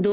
2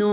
9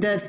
10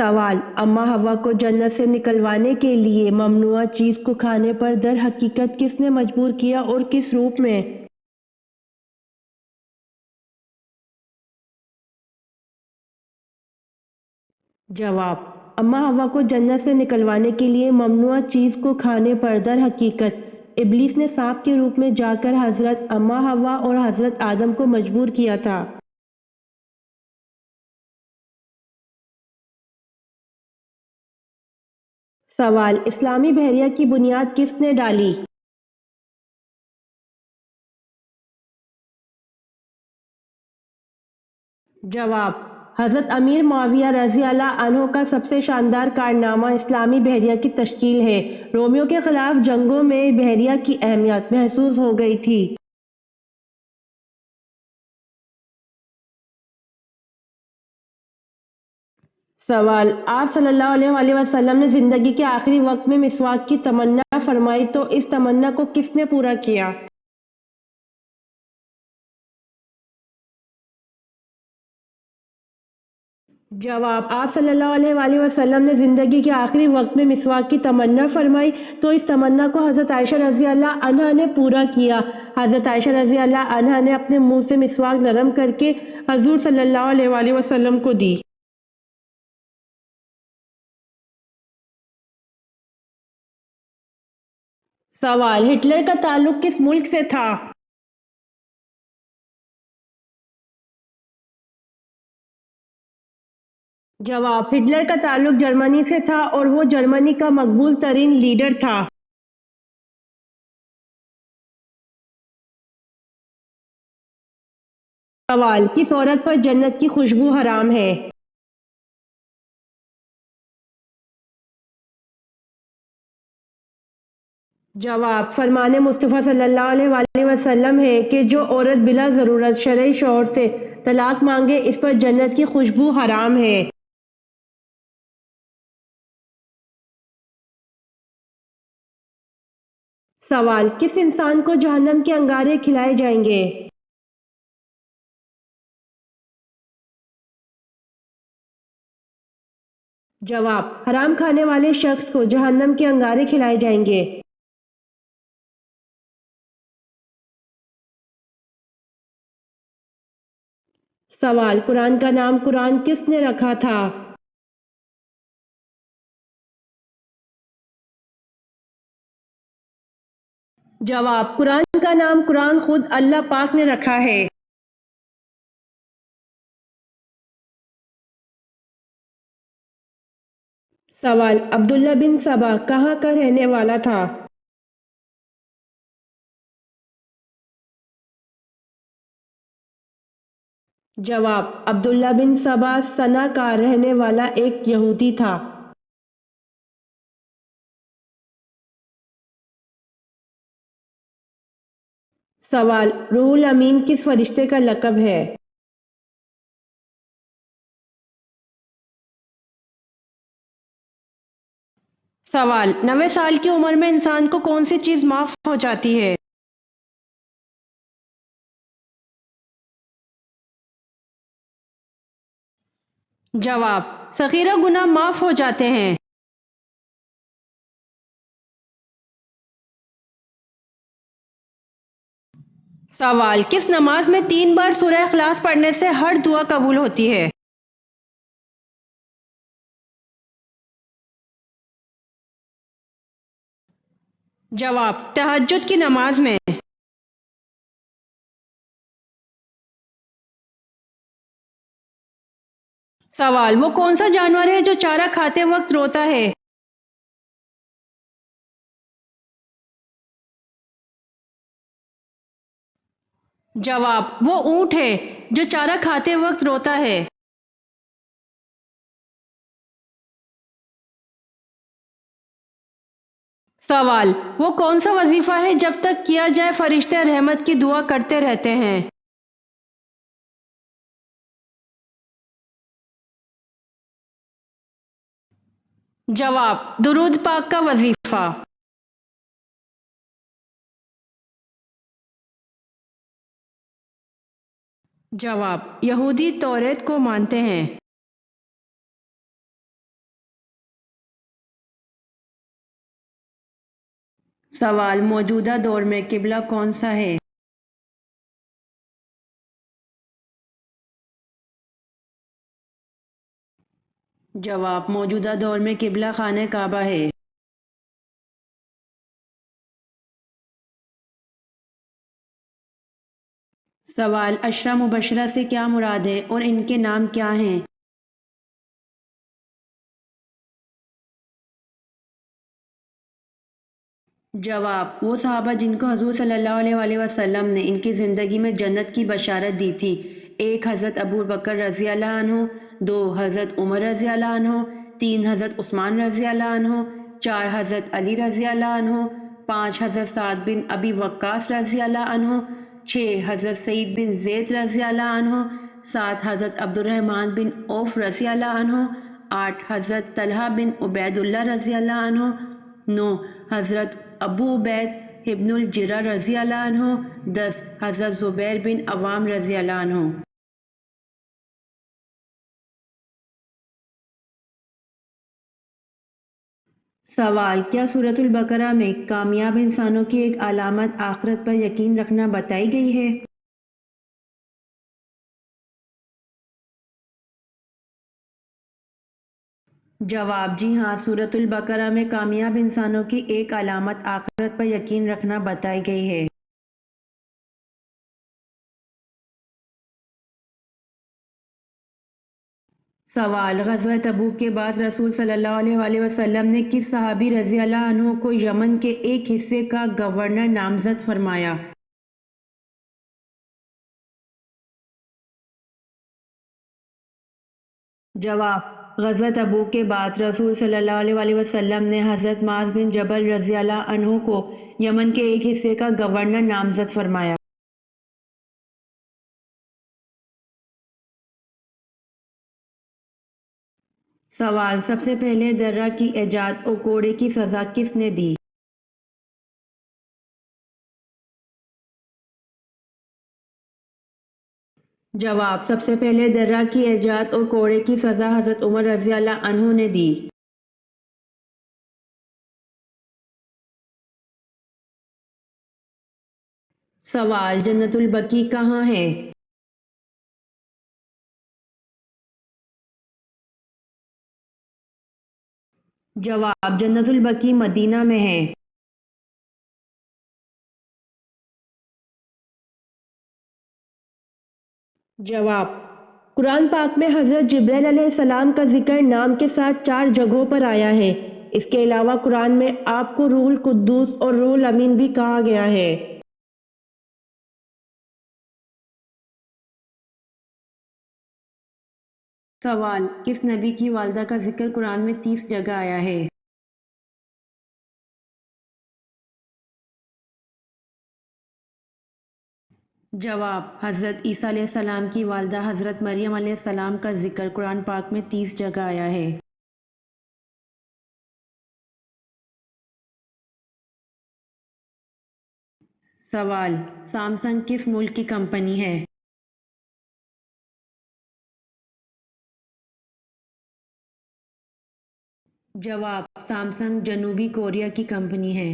سوال: اما حوا کو جنت سے نکلوانے کے لیے ممنوعہ چیز کو کھانے پر در حقیقت کس نے مجبور کیا اور کس روپ میں؟ جواب: اما حوا کو جنت سے نکلوانے کے لیے ممنوعہ چیز کو کھانے پر در حقیقت ابلیس نے سانپ کے روپ میں جا کر حضرت اما حوا اور حضرت آدم کو مجبور کیا تھا۔ سوال: اسلامی بحریہ کی بنیاد کس نے ڈالی؟ جواب: حضرت امیر معاویہ رضی اللہ عنہ کا سب سے شاندار کارنامہ اسلامی بحریہ کی تشکیل ہے۔ رومیوں کے خلاف جنگوں میں بحریہ کی اہمیت محسوس ہو گئی تھی۔ سوال: آپ صلی اللہ علیہ وآلہ وسلم نے زندگی کے آخری وقت میں مسواک کی تمنا فرمائی تو اس تمنا کو کس نے پورا کیا؟ جواب: آپ صلی اللہ علیہ وآلہ وسلم نے زندگی کے آخری وقت میں مسواک کی تمنا فرمائی تو اس تمنا کو حضرت عائشہ رضی اللہ عنہا نے پورا کیا۔ حضرت عائشہ رضی اللہ عنہا نے اپنے منہ سے مسواک نرم کر کے حضور صلی اللہ علیہ وآلہ وسلم کو دی۔ سوال: ہٹلر کا تعلق کس ملک سے تھا؟ جواب: ہٹلر کا تعلق جرمنی سے تھا اور وہ جرمنی کا مقبول ترین لیڈر تھا۔ سوال: کس عورت پر جنت کی خوشبو حرام ہے؟ جواب: فرمان مصطفیٰ صلی اللہ علیہ وآلہ وسلم ہے کہ جو عورت بلا ضرورت شرعی شوہر سے طلاق مانگے اس پر جنت کی خوشبو حرام ہے۔ سوال: کس انسان کو جہنم کے انگارے کھلائے جائیں گے؟ جواب: حرام کھانے والے شخص کو جہنم کے انگارے کھلائے جائیں گے۔ سوال: قرآن کا نام قرآن کس نے رکھا تھا؟ جواب: قرآن کا نام قرآن خود اللہ پاک نے رکھا ہے۔ سوال: عبداللہ بن سبا کہاں کا رہنے والا تھا؟ جواب: عبداللہ بن سبا صنع کا رہنے والا ایک یہودی تھا۔ سوال: روح الامین کس فرشتے کا لقب ہے؟ سوال: 90 سال کی عمر میں انسان کو کون سی چیز معاف ہو جاتی ہے؟ جواب: صغیرہ گناہ معاف ہو جاتے ہیں۔ سوال: کس نماز میں 3 بار سورہ اخلاص پڑھنے سے ہر دعا قبول ہوتی ہے؟ جواب: تہجد کی نماز میں۔ سوال: وہ کون سا جانور ہے جو چارہ کھاتے وقت روتا ہے؟ جواب: وہ اونٹ ہے جو چارہ کھاتے وقت روتا ہے۔ سوال: وہ کون سا وظیفہ ہے جب تک کیا جائے فرشتے رحمت کی دعا کرتے رہتے ہیں؟ جواب: درود پاک کا وظیفہ۔ جواب: یہودی توریت کو مانتے ہیں۔ سوال موجودہ دور میں قبلہ کون سا ہے؟ جواب موجودہ دور میں قبلہ خانہ کعبہ ہے۔ سوال عشرہ مبشرہ سے کیا مراد ہے اور ان کے نام کیا ہیں؟ جواب وہ صحابہ جن کو حضور صلی اللہ علیہ وآلہ وسلم نے ان کی زندگی میں جنت کی بشارت دی تھی۔ 1 حضرت ابو بکر رضی اللہ عنہ، 2 حضرت عمر رضی اللہ عنہ، 3 حضرت عثمان رضی اللہ عنہ، 4 حضرت علی رضی اللہ عنہ، 5 حضرت سعد بن ابی وقاص رضی اللہ عنہ، 6 حضرت سعید بن زید رضی اللہ عنہ، 7 حضرت عبد الرحمن بن عوف رضی اللہ عنہ، 8 حضرت طلحہ بن عبید اللہ رضی اللہ عنہ، 9 حضرت ابو عبید ابن الجرہ رضی اللہ عنہ، 10 حضرت زبیر بن عوام رضی اللہ عنہ۔ سوال کیا سورۃ البقرہ میں کامیاب انسانوں کی ایک علامت آخرت پر یقین رکھنا بتائی گئی ہے؟ جواب جی ہاں، سورۃ البقرہ میں کامیاب انسانوں کی ایک علامت آخرت پر یقین رکھنا بتائی گئی ہے۔ سوال غزوہ تبوک کے بعد رسول صلی اللہ علیہ وآلہ وسلم نے کس صحابی رضی اللہ عنہ کو یمن کے ایک حصے کا گورنر نامزد فرمایا؟ جواب غزوہ تبوک کے بعد رسول صلی اللہ علیہ وآلہ وسلم نے حضرت معاذ بن جبل رضی اللہ عنہ کو یمن کے ایک حصے کا گورنر نامزد فرمایا۔ سوال سب سے پہلے درہ کی ایجاد اور کوڑے کی سزا کس نے دی؟ جواب سب سے پہلے درہ کی ایجاد اور کوڑے کی سزا حضرت عمر رضی اللہ عنہ نے دی۔ سوال جنت البقیع کہاں ہے؟ جواب جنت البقیع مدینہ میں ہے۔ جواب قرآن پاک میں حضرت جبرائیل علیہ السلام کا ذکر نام کے ساتھ 4 جگہوں پر آیا ہے۔ اس کے علاوہ قرآن میں آپ کو روح القدس اور روح الامین بھی کہا گیا ہے۔ سوال کس نبی کی والدہ کا ذکر قرآن میں 30 جگہ آیا ہے؟ جواب حضرت عیسیٰ علیہ السلام کی والدہ حضرت مریم علیہ السلام کا ذکر قرآن پاک میں 30 جگہ آیا ہے۔ سوال سامسنگ کس ملک کی کمپنی ہے؟ جواب سامسنگ جنوبی کوریا کی کمپنی ہے۔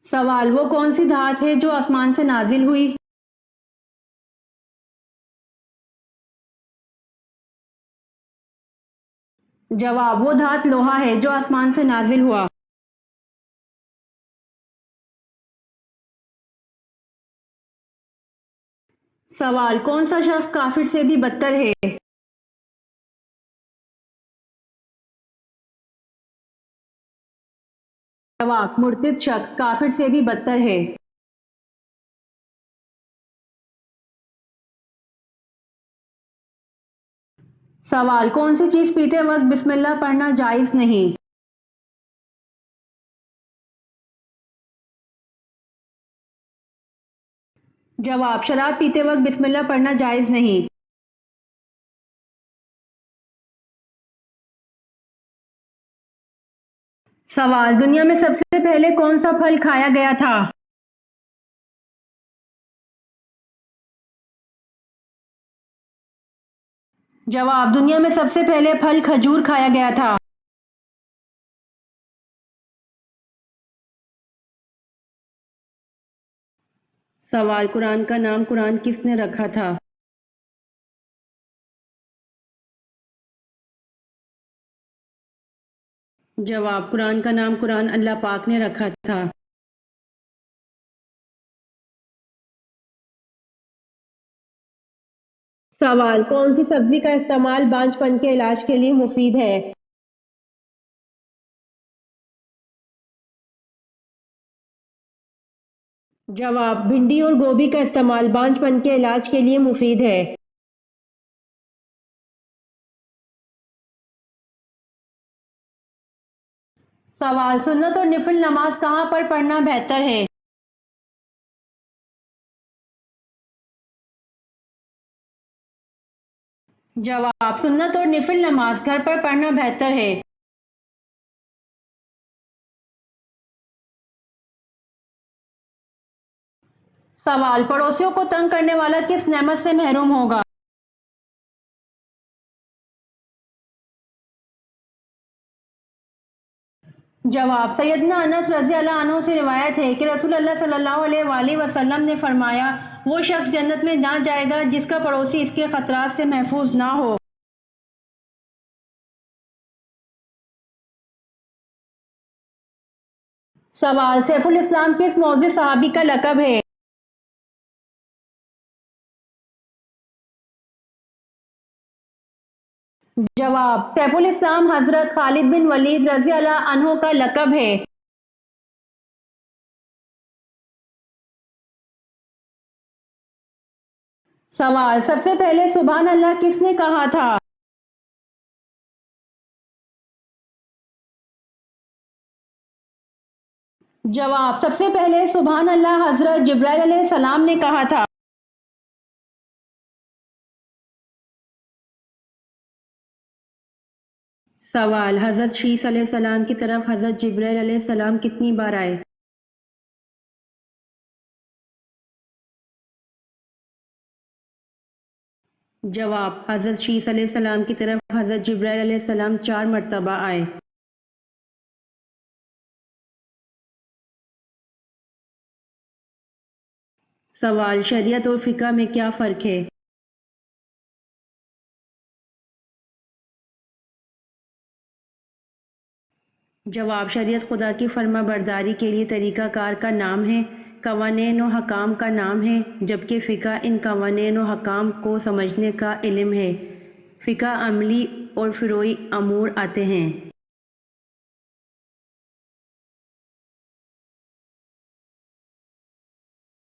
سوال وہ کون سی دھات ہے جو آسمان سے نازل ہوئی؟ جواب وہ دھات لوہا ہے جو آسمان سے نازل ہوا۔ سوال کون سا شخص کافر سے بھی بدتر ہے؟ جواب مرتد شخص کافر سے بھی بدتر ہے۔ سوال کون سی چیز پیتے وقت بسم اللہ پڑھنا جائز نہیں؟ جواب شراب پیتے وقت بسم اللہ پڑھنا جائز نہیں۔ سوال دنیا میں سب سے پہلے کون سا پھل کھایا گیا تھا؟ جواب: دنیا میں سب سے پہلے پھل کھجور کھایا گیا تھا۔ سوال: قرآن کا نام قرآن کس نے رکھا تھا؟ جواب: قرآن کا نام قرآن اللہ پاک نے رکھا تھا۔ سوال: کون سی سبزی کا استعمال بانجھ پن کے علاج کے لیے مفید ہے؟ جواب: بھنڈی اور گوبھی کا استعمال بانجھ پن کے علاج کے لیے مفید ہے۔ سوال: سنت اور نفل نماز کہاں پر پڑھنا بہتر ہے؟ جواب: سنت اور نفل نماز گھر پر پڑھنا بہتر ہے۔ سوال: پڑوسیوں کو تنگ کرنے والا کس نعمت سے محروم ہوگا؟ جواب: سیدنا انس رضی اللہ عنہ سے روایت ہے کہ رسول اللہ صلی اللہ علیہ وآلہ وسلم نے فرمایا، وہ شخص جنت میں نہ جائے گا جس کا پڑوسی اس کے خطرات سے محفوظ نہ ہو۔ سوال: سیف الاسلام کس معزز صحابی کا لقب ہے؟ جواب: سیف الاسلام حضرت خالد بن ولید رضی اللہ عنہ کا لقب ہے۔ سوال: سب سے پہلے سبحان اللہ کس نے کہا تھا؟ جواب: سب سے پہلے سبحان اللہ حضرت جبرائیل علیہ السلام نے کہا تھا۔ سوال: حضرت شیس علیہ السلام کی طرف حضرت جبرائیل علیہ السلام کتنی بار آئے؟ جواب: حضرت شیس علیہ السلام کی طرف حضرت جبرائیل علیہ السلام 4 مرتبہ آئے۔ سوال: شریعت اور فقہ میں کیا فرق ہے؟ جواب: شریعت خدا کی فرما برداری کے لیے طریقہ کار کا نام ہے، قوانین و حکام کا نام ہے، جبکہ فقہ ان قوانین و حکام کو سمجھنے کا علم ہے۔ فقہ عملی اور فروعی امور آتے ہیں۔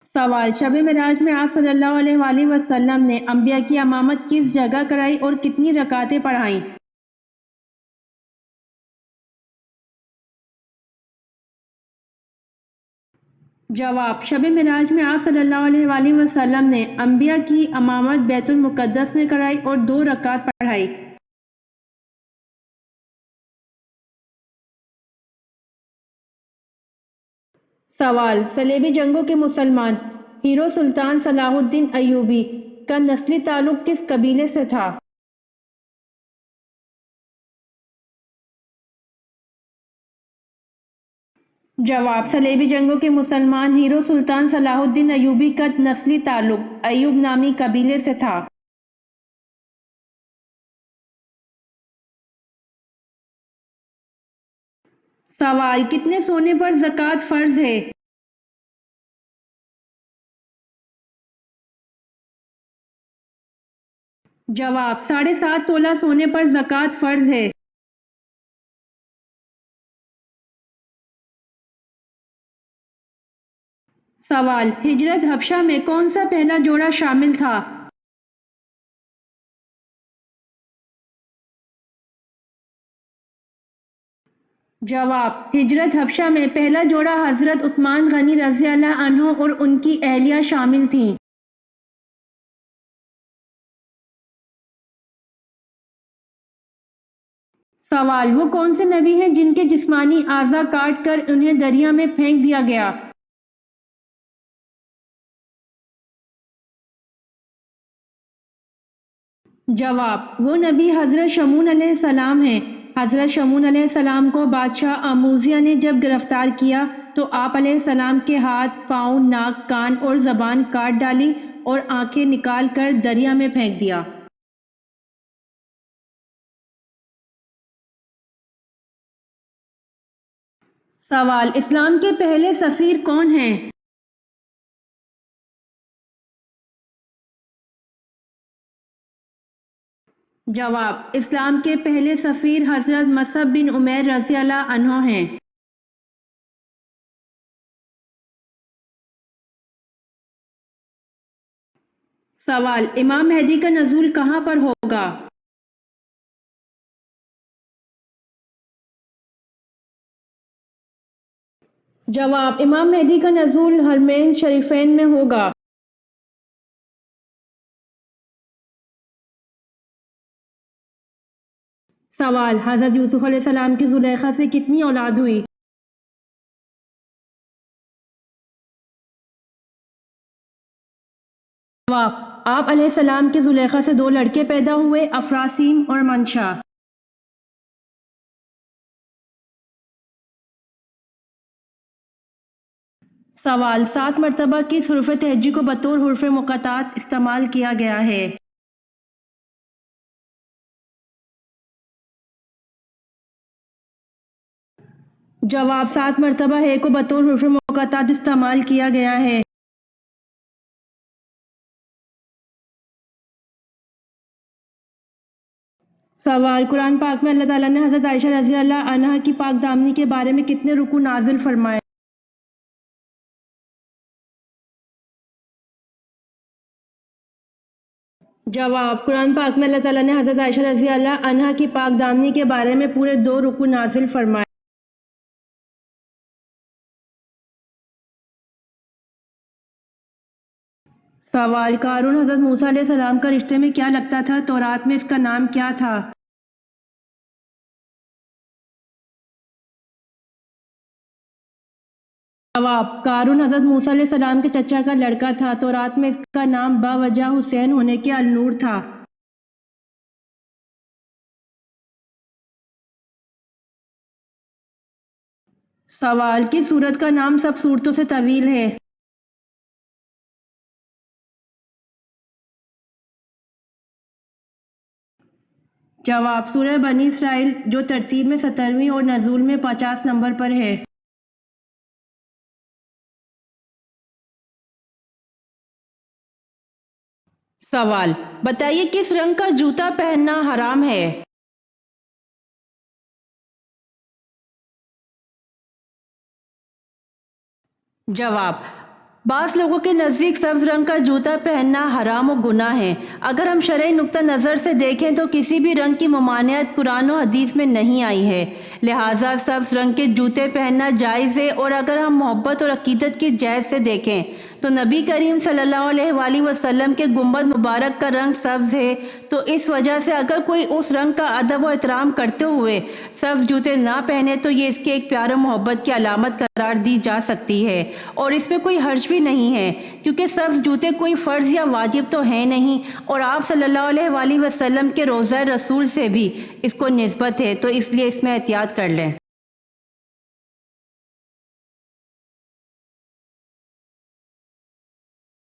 سوال: شب معراج میں آپ صلی اللہ علیہ وآلہ وسلم نے انبیاء کی امامت کس جگہ کرائی اور کتنی رکعتیں پڑھائیں؟ جواب: شب معراج میں آپ صلی اللہ علیہ وآلہ وسلم نے انبیاء کی امامت بیت المقدس میں کرائی اور 2 رکعت پڑھائی۔ سوال: صلیبی جنگوں کے مسلمان ہیرو سلطان صلاح الدین ایوبی کا نسلی تعلق کس قبیلے سے تھا؟ جواب: صلیبی جنگوں کے مسلمان ہیرو سلطان صلاح الدین ایوبی کا نسلی تعلق ایوب نامی قبیلے سے تھا۔ سوال: کتنے سونے پر زکوٰۃ فرض ہے؟ جواب: 7.5 تولہ سونے پر زکوٰۃ فرض ہے۔ سوال: ہجرت حبشہ میں کون سا پہلا جوڑا شامل تھا؟ جواب: ہجرت حبشہ میں پہلا جوڑا حضرت عثمان غنی رضی اللہ عنہ اور ان کی اہلیہ شامل تھیں۔ سوال: وہ کون سے نبی ہیں جن کے جسمانی اعضاء کاٹ کر انہیں دریا میں پھینک دیا گیا؟ جواب: وہ نبی حضرت شمعون علیہ السلام ہیں۔ حضرت شمعون علیہ السلام کو بادشاہ آموزیہ نے جب گرفتار کیا تو آپ علیہ السلام کے ہاتھ، پاؤں، ناک، کان اور زبان کاٹ ڈالی اور آنکھیں نکال کر دریا میں پھینک دیا۔ سوال: اسلام کے پہلے سفیر کون ہیں؟ جواب: اسلام کے پہلے سفیر حضرت مصعب بن عمیر رضی اللہ عنہ ہیں۔ سوال: امام مہدی کا نزول کہاں پر ہوگا؟ جواب: امام مہدی کا نزول حرمین شریفین میں ہوگا۔ سوال: حضرت یوسف علیہ السلام کی زلیخا سے کتنی اولاد ہوئی؟ جواب: آپ علیہ السلام کی زلیخا سے 2 لڑکے پیدا ہوئے، افراسین اور منشا۔ سوال: 7 مرتبہ کس حرف تہجی کو بطور حرف مقطعات استعمال کیا گیا ہے؟ جواب: 7 مرتبہ ہے کو بطور حرف مقطعات استعمال کیا گیا ہے۔ سوال: قرآن پاک میں اللہ تعالیٰ نے حضرت عائشہ رضی اللہ عنہا کی پاک دامنی کے بارے میں کتنے رکوع نازل فرمائے؟ جواب: قرآن پاک میں اللہ تعالیٰ نے حضرت عائشہ رضی اللہ عنہا کی پاک دامنی کے بارے میں پورے 2 رکوع نازل فرمائے۔ سوال: قارون حضرت موسیٰ علیہ السلام کا رشتے میں کیا لگتا تھا؟ تورات میں اس کا نام کیا تھا؟ جواب: قارون حضرت موسیٰ علیہ السلام کے چچا کا لڑکا تھا۔ تورات میں اس کا نام باوجہ حسین ہونے کے النور تھا۔ سوال: کس سورت کا نام سب سورتوں سے طویل ہے؟ جواب: سورہ بنی اسرائیل، جو ترتیب میں 17ویں اور نزول میں 50 نمبر پر ہے۔ سوال: بتائیے کس رنگ کا جوتا پہننا حرام ہے؟ جواب: بعض لوگوں کے نزدیک سبز رنگ کا جوتا پہننا حرام و گناہ ہے۔ اگر ہم شرعی نقطہ نظر سے دیکھیں تو کسی بھی رنگ کی ممانعت قرآن و حدیث میں نہیں آئی ہے، لہٰذا سبز رنگ کے جوتے پہننا جائز ہے۔ اور اگر ہم محبت اور عقیدت کی جہت سے دیکھیں تو نبی کریم صلی اللہ علیہ وآلہ وسلم کے گنبد مبارک کا رنگ سبز ہے، تو اس وجہ سے اگر کوئی اس رنگ کا ادب و احترام کرتے ہوئے سبز جوتے نہ پہنے تو یہ اس کے ایک پیار و محبت کی علامت قرار دی جا سکتی ہے، اور اس میں کوئی حرج بھی نہیں ہے، کیونکہ سبز جوتے کوئی فرض یا واجب تو ہے نہیں، اور آپ صلی اللہ علیہ وآلہ وسلم کے روضہ رسول سے بھی اس کو نسبت ہے، تو اس لیے اس میں احتیاط کر لیں۔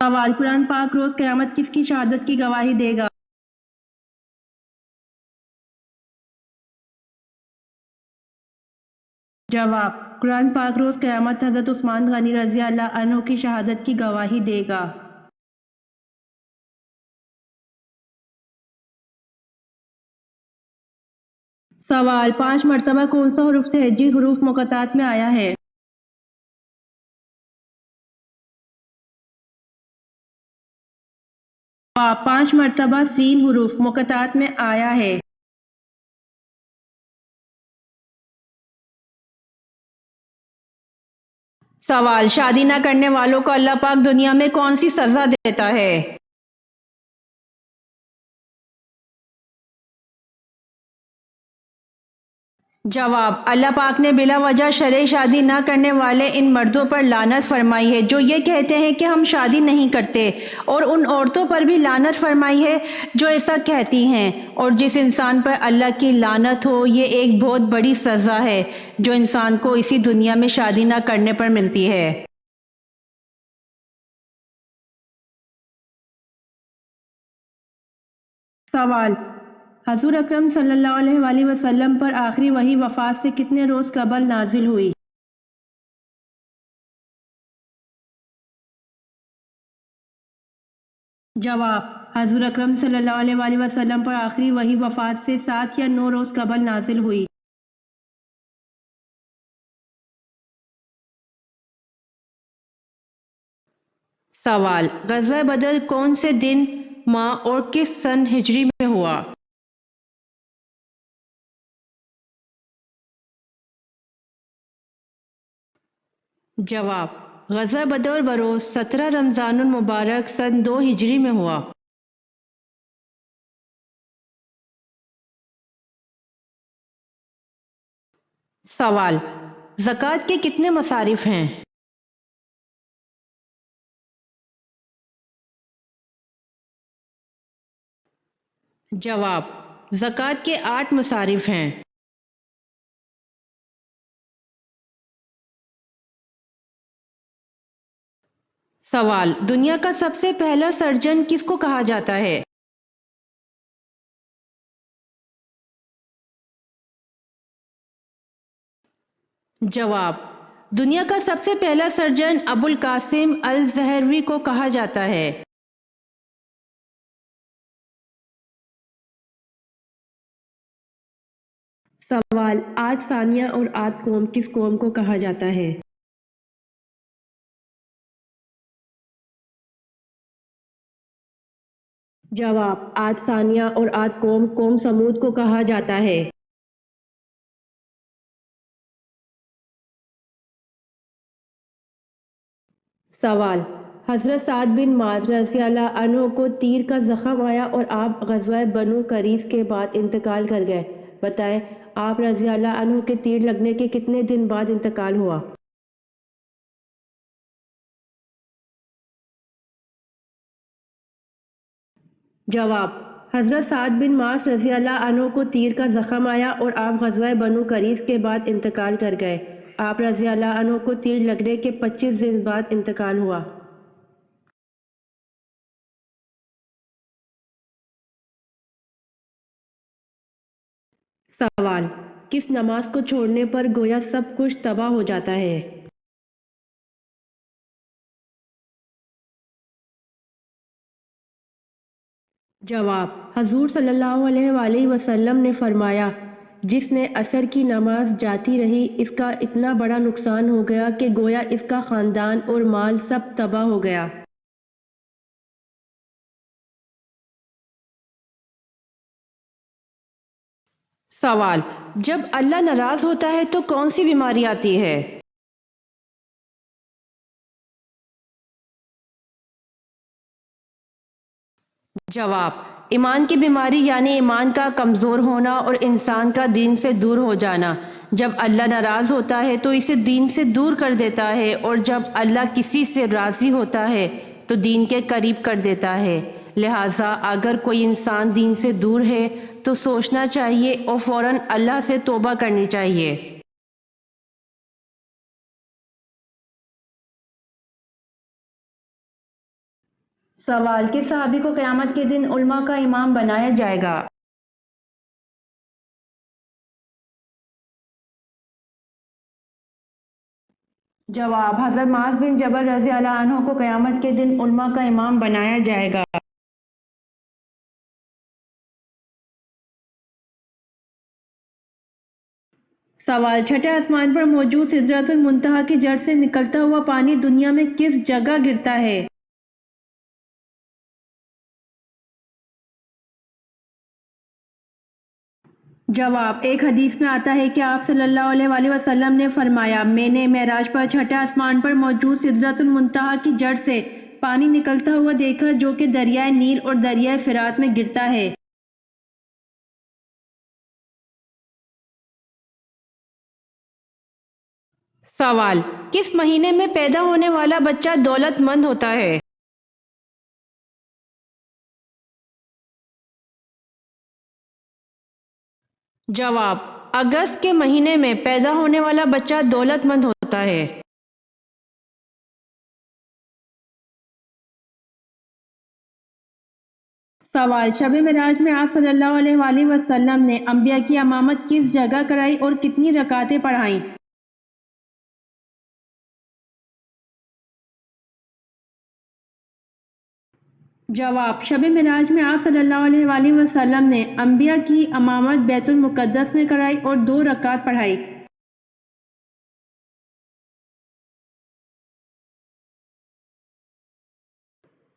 سوال: قرآن پاک روز قیامت کس کی شہادت کی گواہی دے گا؟ جواب: قرآن پاک روز قیامت حضرت عثمان غنی رضی اللہ عنہ کی شہادت کی گواہی دے گا۔ سوال: 5 مرتبہ کون سا حرف تہجی حروف مقطعات میں آیا ہے؟ 5 مرتبہ سین حروف مقطعات میں آیا ہے۔ سوال: شادی نہ کرنے والوں کو اللہ پاک دنیا میں کون سی سزا دیتا ہے؟ جواب: اللہ پاک نے بلا وجہ شرعی شادی نہ کرنے والے ان مردوں پر لعنت فرمائی ہے جو یہ کہتے ہیں کہ ہم شادی نہیں کرتے، اور ان عورتوں پر بھی لعنت فرمائی ہے جو ایسا کہتی ہیں، اور جس انسان پر اللہ کی لعنت ہو یہ ایک بہت بڑی سزا ہے جو انسان کو اسی دنیا میں شادی نہ کرنے پر ملتی ہے۔ سوال: حضور اکرم صلی اللہ علیہ وآلہ وسلم پر آخری وحی وفات سے کتنے روز قبل نازل ہوئی؟ جواب: حضور اکرم صلی اللہ علیہ وآلہ وسلم پر آخری وحی وفات سے 7 یا 9 روز قبل نازل ہوئی۔ سوال: غزوہ بدر کون سے دن، ماہ اور کس سن ہجری میں ہوا؟ جواب: غزوہ بدر بروز 17 رمضان المبارک سن 2 ہجری میں ہوا۔ سوال: زکوٰۃ کے کتنے مصارف ہیں؟ جواب: زکوٰۃ کے 8 مصارف ہیں۔ سوال: دنیا کا سب سے پہلا سرجن کس کو کہا جاتا ہے؟ جواب: دنیا کا سب سے پہلا سرجن ابوالقاسم الزہروی کو کہا جاتا ہے۔ سوال: عاد ثانیہ اور عاد قوم کس قوم کو کہا جاتا ہے؟ جواب: عاد ثانیہ اور عاد قوم قوم سمود کو کہا جاتا ہے۔ سوال: حضرت سعد بن معاذ رضی اللہ عنہ کو تیر کا زخم آیا اور آپ غزوہ بنو قریظ کے بعد انتقال کر گئے، بتائیں آپ رضی اللہ عنہ کے تیر لگنے کے کتنے دن بعد انتقال ہوا؟ جواب: حضرت سعد بن معاذ رضی اللہ عنہ کو تیر کا زخم آیا اور آپ غزوہ بنو قریظ کے بعد انتقال کر گئے، آپ رضی اللہ عنہ کو تیر لگنے کے 25 دن بعد انتقال ہوا۔ سوال: کس نماز کو چھوڑنے پر گویا سب کچھ تباہ ہو جاتا ہے؟ جواب: حضور صلی اللہ علیہ وآلہ وسلم نے فرمایا، جس نے عصر کی نماز جاتی رہی اس کا اتنا بڑا نقصان ہو گیا کہ گویا اس کا خاندان اور مال سب تباہ ہو گیا۔ سوال: جب اللہ ناراض ہوتا ہے تو کون سی بیماری آتی ہے؟ جواب: ایمان کی بیماری یعنی ایمان کا کمزور ہونا اور انسان کا دین سے دور ہو جانا۔ جب اللہ ناراض ہوتا ہے تو اسے دین سے دور کر دیتا ہے، اور جب اللہ کسی سے راضی ہوتا ہے تو دین کے قریب کر دیتا ہے۔ لہٰذا اگر کوئی انسان دین سے دور ہے تو سوچنا چاہیے اور فوراً اللہ سے توبہ کرنی چاہیے۔ سوال: کس صحابی کو قیامت کے دن علماء کا امام بنایا جائے گا؟ جواب: حضرت معاذ بن جبل رضی اللہ عنہ کو قیامت کے دن علماء کا امام بنایا جائے گا۔ سوال: چھٹے آسمان پر موجود سدرۃ المنتہا کی جڑ سے نکلتا ہوا پانی دنیا میں کس جگہ گرتا ہے؟ جواب: ایک حدیث میں آتا ہے کہ آپ صلی اللہ علیہ وآلہ وسلم نے فرمایا، میں نے معراج پر چھٹے آسمان پر موجود سدرۃ المنتہا کی جڑ سے پانی نکلتا ہوا دیکھا جو کہ دریائے نیل اور دریائے فرات میں گرتا ہے۔ سوال: کس مہینے میں پیدا ہونے والا بچہ دولت مند ہوتا ہے؟ جواب: اگست کے مہینے میں پیدا ہونے والا بچہ دولت مند ہوتا ہے۔ سوال: شب معراج میں آپ صلی اللہ علیہ وآلہ وسلم نے انبیاء کی امامت کس جگہ کرائی اور کتنی رکعتیں پڑھائیں؟ جواب: شب معراج میں آپ صلی اللہ علیہ وآلہ وسلم نے انبیاء کی امامت بیت المقدس میں کرائی اور 2 رکعت پڑھائی۔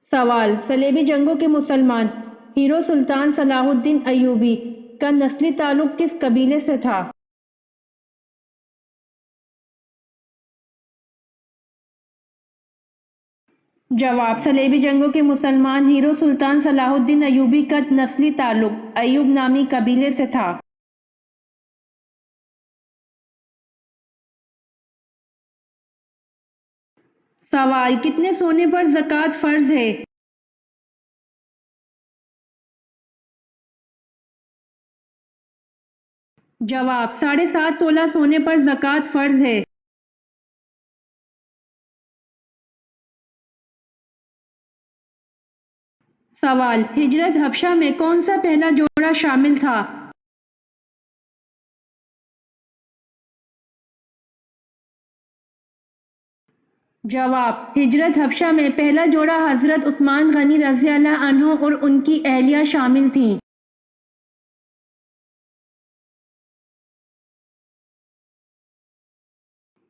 سوال: صلیبی جنگوں کے مسلمان ہیرو سلطان صلاح الدین ایوبی کا نسلی تعلق کس قبیلے سے تھا؟ جواب: صلیبی جنگوں کے مسلمان ہیرو سلطان صلاح الدین ایوبی کا نسلی تعلق ایوب نامی قبیلے سے تھا۔ سوال: کتنے سونے پر زکوٰۃ فرض ہے؟ جواب: 7.5 تولہ سونے پر زکوٰۃ فرض ہے۔ سوال: ہجرت حبشہ میں کون سا پہلا جوڑا شامل تھا؟ جواب: ہجرت حبشہ میں پہلا جوڑا حضرت عثمان غنی رضی اللہ عنہ اور ان کی اہلیہ شامل تھیں۔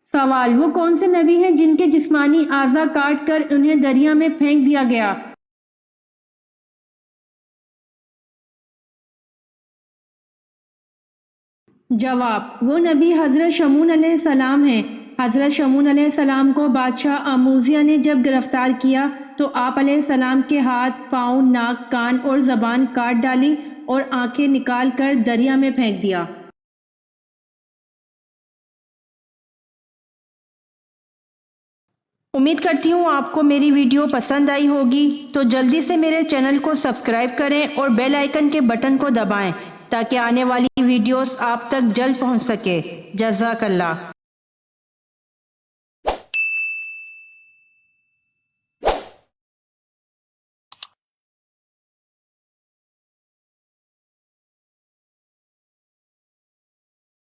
سوال: وہ کون سے نبی ہیں جن کے جسمانی اعضاء کاٹ کر انہیں دریا میں پھینک دیا گیا؟ جواب: وہ نبی حضرت شمعون علیہ السلام ہیں۔ حضرت شمعون علیہ السلام کو بادشاہ آموزیہ نے جب گرفتار کیا تو آپ علیہ السلام کے ہاتھ، پاؤں، ناک، کان اور زبان کاٹ ڈالی اور آنکھیں نکال کر دریا میں پھینک دیا۔ امید کرتی ہوں آپ کو میری ویڈیو پسند آئی ہوگی، تو جلدی سے میرے چینل کو سبسکرائب کریں اور بیل آئیکن کے بٹن کو دبائیں تاکہ آنے والی ویڈیوز آپ تک جلد پہنچ سکے۔ جزاک اللہ۔